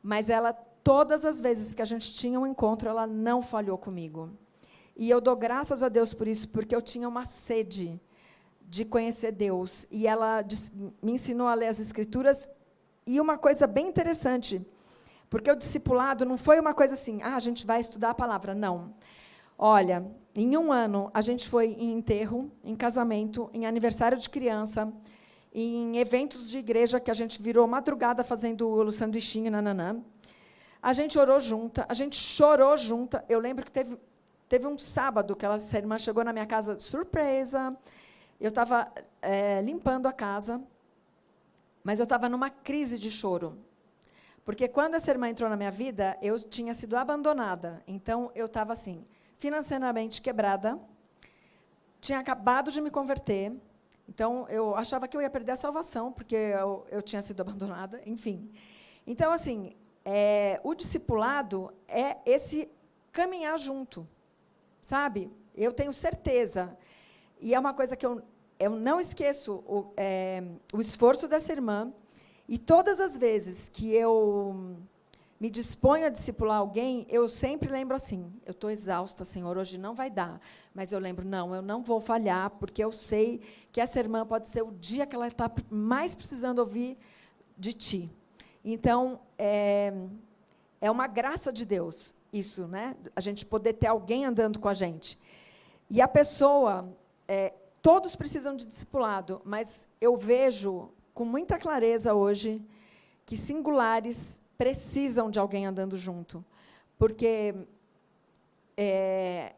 mas ela, todas as vezes que a gente tinha um encontro, ela não falhou comigo. E eu dou graças a Deus por isso, porque eu tinha uma sede de conhecer Deus. E ela me ensinou a ler as Escrituras. E uma coisa bem interessante, porque o discipulado não foi uma coisa assim, a gente vai estudar a palavra. Não. Olha, em 1 ano, a gente foi em enterro, em casamento, em aniversário de criança, em eventos de igreja, que a gente virou madrugada fazendo o sanduichinho, nananã. A gente orou junta, a gente chorou junta. Eu lembro que teve um sábado que essa irmã chegou na minha casa, surpresa. Eu estava limpando a casa, mas eu estava numa crise de choro. Porque quando essa irmã entrou na minha vida, eu tinha sido abandonada. Então, eu estava assim, financeiramente quebrada, tinha acabado de me converter, então, eu achava que eu ia perder a salvação, porque eu tinha sido abandonada, enfim. Então, assim, o discipulado é esse caminhar junto, sabe? Eu tenho certeza, e é uma coisa que eu não esqueço o esforço dessa irmã, e todas as vezes que eu me disponho a discipular alguém, eu sempre lembro assim, eu estou exausta, Senhor, hoje não vai dar, mas eu lembro, não, eu não vou falhar, porque eu sei que essa irmã pode ser o dia que ela está mais precisando ouvir de Ti. Então, é uma graça de Deus, isso, né? A gente poder ter alguém andando com a gente. E a pessoa, todos precisam de discipulado, mas eu vejo com muita clareza hoje que singulares precisam de alguém andando junto, porque é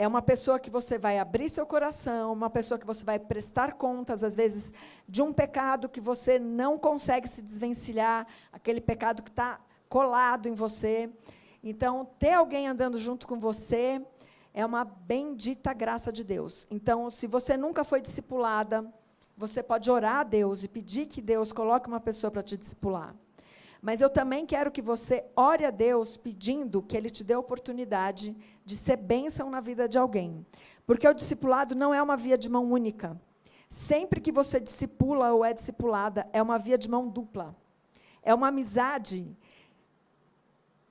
uma pessoa que você vai abrir seu coração, uma pessoa que você vai prestar contas, às vezes, de um pecado que você não consegue se desvencilhar, aquele pecado que está colado em você. Então, ter alguém andando junto com você é uma bendita graça de Deus. Então, se você nunca foi discipulada, você pode orar a Deus e pedir que Deus coloque uma pessoa para te discipular. Mas eu também quero que você ore a Deus pedindo que Ele te dê a oportunidade de ser bênção na vida de alguém. Porque o discipulado não é uma via de mão única. Sempre que você discipula ou é discipulada, é uma via de mão dupla. É uma amizade,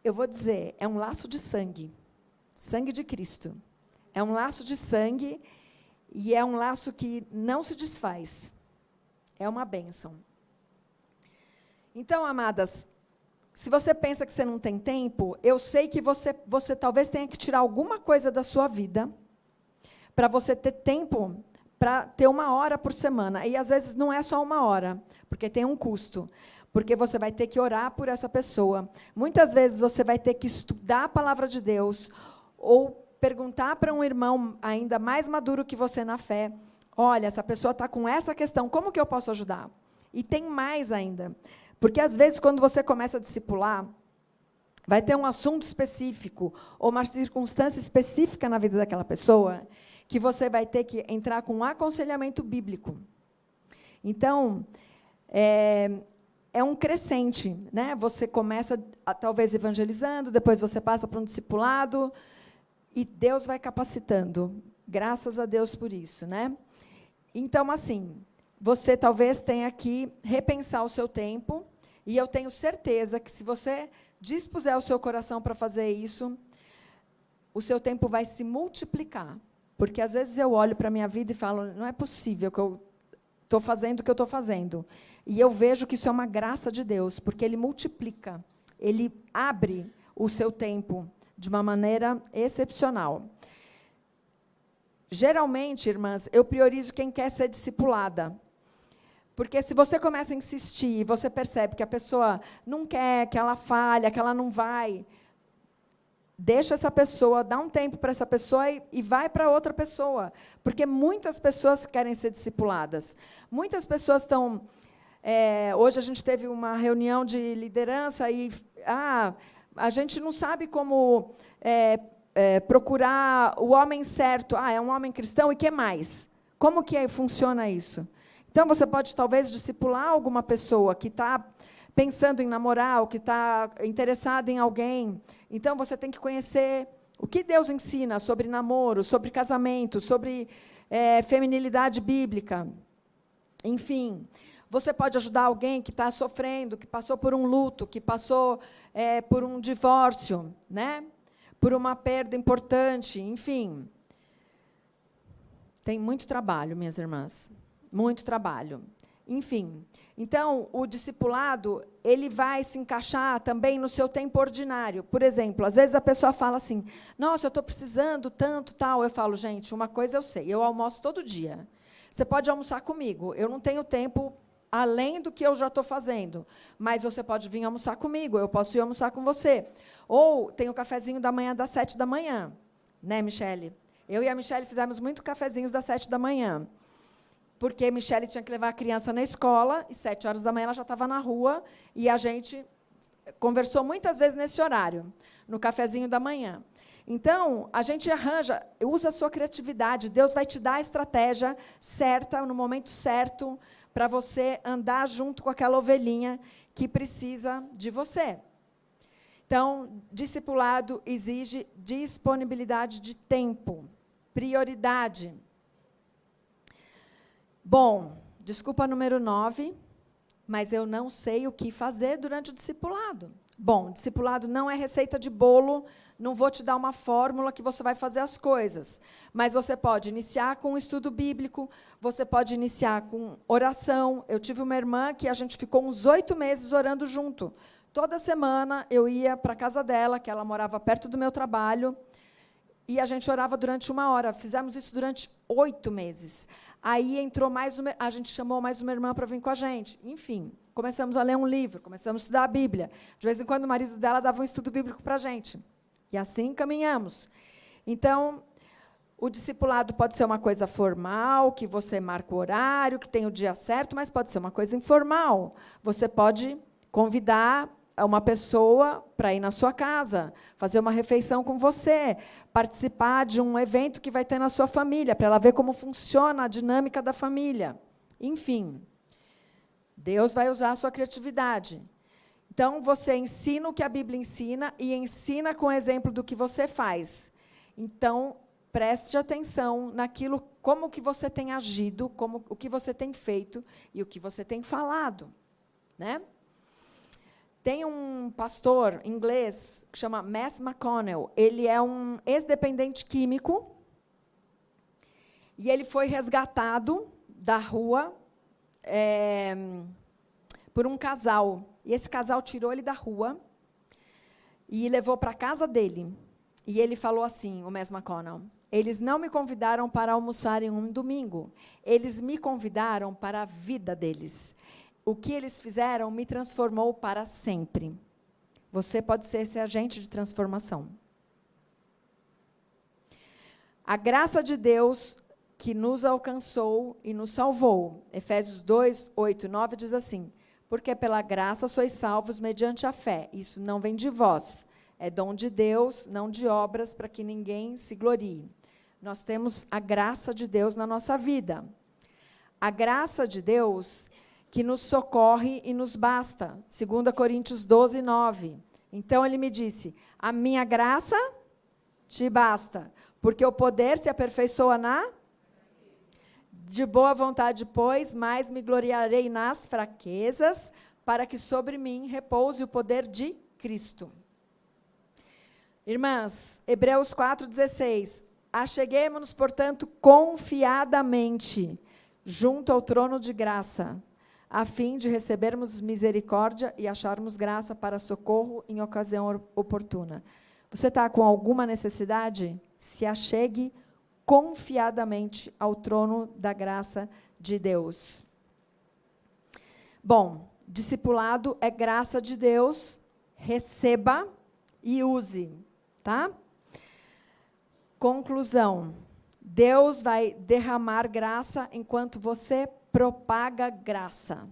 eu vou dizer, é um laço de sangue. Sangue de Cristo. É um laço de sangue e é um laço que não se desfaz. É uma bênção. Então, amadas, Se você pensa que você não tem tempo, eu sei que você talvez tenha que tirar alguma coisa da sua vida para você ter tempo para ter 1 hora por semana. E, às vezes, não é só 1 hora, porque tem um custo. Porque você vai ter que orar por essa pessoa. Muitas vezes, você vai ter que estudar a palavra de Deus ou perguntar para um irmão ainda mais maduro que você na fé, olha, essa pessoa está com essa questão, como que eu posso ajudar? E tem mais ainda. Porque, às vezes, quando você começa a discipular, vai ter um assunto específico ou uma circunstância específica na vida daquela pessoa que você vai ter que entrar com um aconselhamento bíblico. Então, é um crescente, né? Você começa, talvez, evangelizando, depois você passa para um discipulado, e Deus vai capacitando. Graças a Deus por isso, né? Então, assim, você talvez tenha que repensar o seu tempo, e eu tenho certeza que, se você dispuser o seu coração para fazer isso, o seu tempo vai se multiplicar. Porque, às vezes, eu olho para a minha vida e falo, não é possível que eu estou fazendo o que eu estou fazendo. E eu vejo que isso é uma graça de Deus, porque Ele multiplica, Ele abre o seu tempo de uma maneira excepcional. Geralmente, irmãs, eu priorizo quem quer ser discipulada. Porque, se você começa a insistir, você percebe que a pessoa não quer, que ela falha, que ela não vai, deixa essa pessoa, dá um tempo para essa pessoa e vai para outra pessoa. Porque muitas pessoas querem ser discipuladas. Muitas pessoas estão... hoje a gente teve uma reunião de liderança e a gente não sabe como procurar o homem certo. É um homem cristão, e que mais? Como que funciona isso? Então, você pode, talvez, discipular alguma pessoa que está pensando em namorar, ou que está interessada em alguém. Então, você tem que conhecer o que Deus ensina sobre namoro, sobre casamento, sobre feminilidade bíblica. Enfim, você pode ajudar alguém que está sofrendo, que passou por um luto, que passou por um divórcio, né? Por uma perda importante, enfim. Tem muito trabalho, minhas irmãs, muito trabalho. Enfim, então, o discipulado, ele vai se encaixar também no seu tempo ordinário. Por exemplo, às vezes a pessoa fala assim, nossa, eu estou precisando tanto, tal. Eu falo, gente, uma coisa eu sei, eu almoço todo dia. Você pode almoçar comigo, eu não tenho tempo além do que eu já estou fazendo, mas você pode vir almoçar comigo, eu posso ir almoçar com você. Ou tem o cafezinho da manhã das 7 da manhã, né, Michele? Eu e a Michele fizemos muito cafezinhos das 7 da manhã. Porque a Michele tinha que levar a criança na escola, e 7 horas da manhã ela já estava na rua, e a gente conversou muitas vezes nesse horário, no cafezinho da manhã. Então, a gente arranja, usa a sua criatividade, Deus vai te dar a estratégia certa, no momento certo, para você andar junto com aquela ovelhinha que precisa de você. Então, discipulado exige disponibilidade de tempo, prioridade. Bom, desculpa número 9, mas eu não sei o que fazer durante o discipulado. Bom, discipulado não é receita de bolo, não vou te dar uma fórmula que você vai fazer as coisas, mas você pode iniciar com um estudo bíblico, você pode iniciar com oração. Eu tive uma irmã que a gente ficou uns 8 meses orando junto. Toda semana eu ia para a casa dela, que ela morava perto do meu trabalho, e a gente orava durante 1 hora. Fizemos isso durante 8 meses. Aí entrou a gente chamou mais uma irmã para vir com a gente. Enfim, começamos a ler um livro, começamos a estudar a Bíblia. De vez em quando, o marido dela dava um estudo bíblico para a gente. E assim caminhamos. Então, o discipulado pode ser uma coisa formal, que você marca o horário, que tem o dia certo, mas pode ser uma coisa informal. Você pode convidar uma pessoa para ir na sua casa, fazer uma refeição com você, participar de um evento que vai ter na sua família, para ela ver como funciona a dinâmica da família. Enfim, Deus vai usar a sua criatividade. Então, você ensina o que a Bíblia ensina e ensina com o exemplo do que você faz. Então, preste atenção naquilo, como que você tem agido, o que você tem feito e o que você tem falado, né? Tem um pastor inglês que chama Mass McConnell. Ele é um ex-dependente químico e ele foi resgatado da rua por um casal. E esse casal tirou ele da rua e levou para a casa dele. E ele falou assim, o Mestre McConnell, eles não me convidaram para almoçar em um domingo. Eles me convidaram para a vida deles. O que eles fizeram me transformou para sempre. Você pode ser esse agente de transformação. A graça de Deus que nos alcançou e nos salvou. Efésios 2, 8 e 9 diz assim, porque pela graça sois salvos mediante a fé. Isso não vem de vós. É dom de Deus, não de obras, para que ninguém se glorie. Nós temos a graça de Deus na nossa vida. A graça de Deus que nos socorre e nos basta. 2 Coríntios 12, 9. Então, ele me disse, a minha graça te basta, porque o poder se aperfeiçoa de boa vontade, pois, mais me gloriarei nas fraquezas, para que sobre mim repouse o poder de Cristo. Irmãs, Hebreus 4,16. Acheguemo-nos, portanto, confiadamente junto ao trono de graça, a fim de recebermos misericórdia e acharmos graça para socorro em ocasião oportuna. Você está com alguma necessidade? Se achegue confiadamente ao trono da graça de Deus. Bom, discipulado é graça de Deus, receba e use, tá? Conclusão. Deus vai derramar graça enquanto você propaga graça.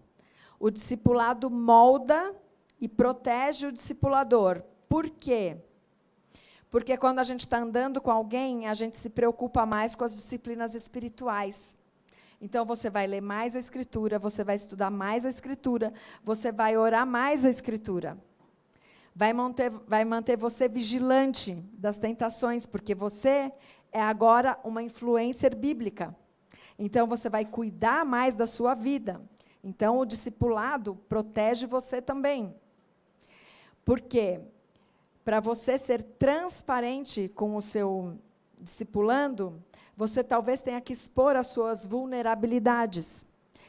O discipulado molda e protege o discipulador. Por quê? Porque quando a gente está andando com alguém, a gente se preocupa mais com as disciplinas espirituais. Então, você vai ler mais a Escritura, você vai estudar mais a Escritura, você vai orar mais a Escritura. Vai manter você vigilante das tentações, porque você é agora uma influencer bíblica. Então, você vai cuidar mais da sua vida. Então, o discipulado protege você também. Por quê? Para você ser transparente com o seu discipulando, você talvez tenha que expor as suas vulnerabilidades.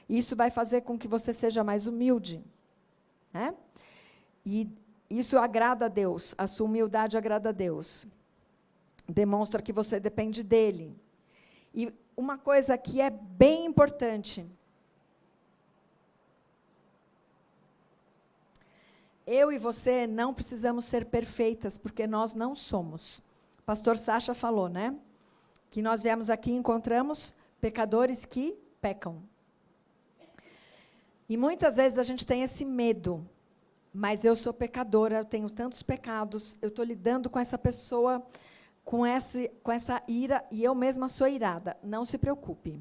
Isso vai fazer com que você seja mais humilde, né? E isso agrada a Deus, a sua humildade agrada a Deus. Demonstra que você depende dele. E uma coisa que é bem importante. Eu e você não precisamos ser perfeitas, porque nós não somos. O pastor Sacha falou, né? Que nós viemos aqui e encontramos pecadores que pecam. E muitas vezes a gente tem esse medo. Mas eu sou pecadora, eu tenho tantos pecados, eu estou lidando com essa pessoa, com essa ira, e eu mesma sou irada. Não se preocupe.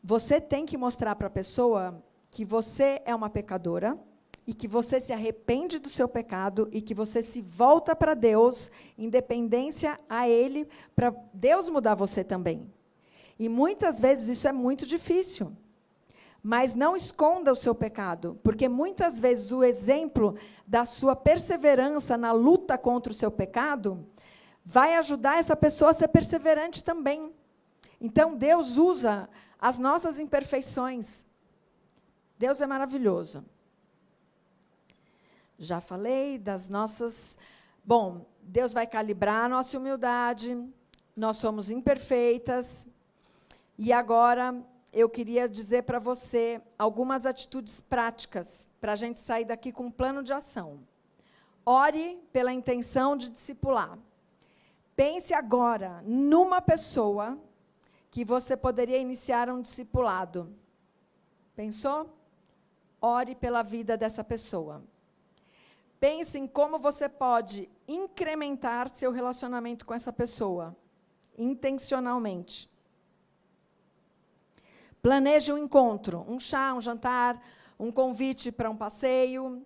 Você tem que mostrar para a pessoa que você é uma pecadora, e que você se arrepende do seu pecado, e que você se volta para Deus, em dependência a Ele, para Deus mudar você também. E muitas vezes isso é muito difícil. Mas não esconda o seu pecado, porque muitas vezes o exemplo da sua perseverança na luta contra o seu pecado vai ajudar essa pessoa a ser perseverante também. Então, Deus usa as nossas imperfeições. Deus é maravilhoso. Já falei das nossas... Bom, Deus vai calibrar a nossa humildade, nós somos imperfeitas, e agora... eu queria dizer para você algumas atitudes práticas para a gente sair daqui com um plano de ação. Ore pela intenção de discipular. Pense agora numa pessoa que você poderia iniciar um discipulado. Pensou? Ore pela vida dessa pessoa. Pense em como você pode incrementar seu relacionamento com essa pessoa, intencionalmente. Planeje um encontro, um chá, um jantar, um convite para um passeio.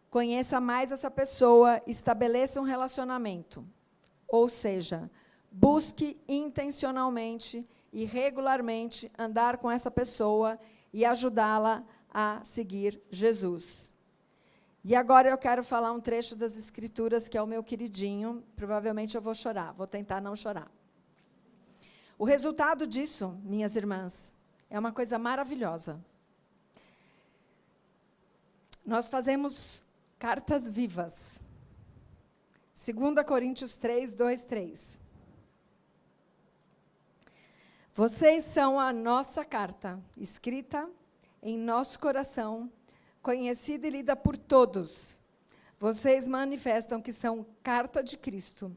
Conheça mais essa pessoa, estabeleça um relacionamento. Ou seja, busque intencionalmente e regularmente andar com essa pessoa e ajudá-la a seguir Jesus. E agora eu quero falar um trecho das Escrituras, que é o meu queridinho. Provavelmente eu vou chorar, vou tentar não chorar. O resultado disso, minhas irmãs, é uma coisa maravilhosa. Nós fazemos cartas vivas. 2 Coríntios 3, 2, 3. Vocês são a nossa carta, escrita em nosso coração, conhecida e lida por todos. Vocês manifestam que são carta de Cristo,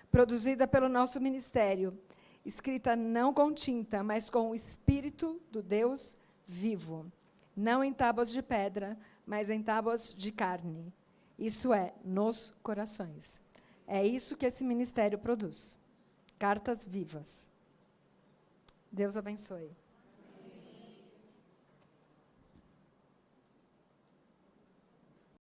produzida pelo nosso ministério, escrita não com tinta, mas com o Espírito do Deus vivo, não em tábuas de pedra, mas em tábuas de carne. Isso é, nos corações. É isso que esse ministério produz. Cartas vivas. Deus abençoe.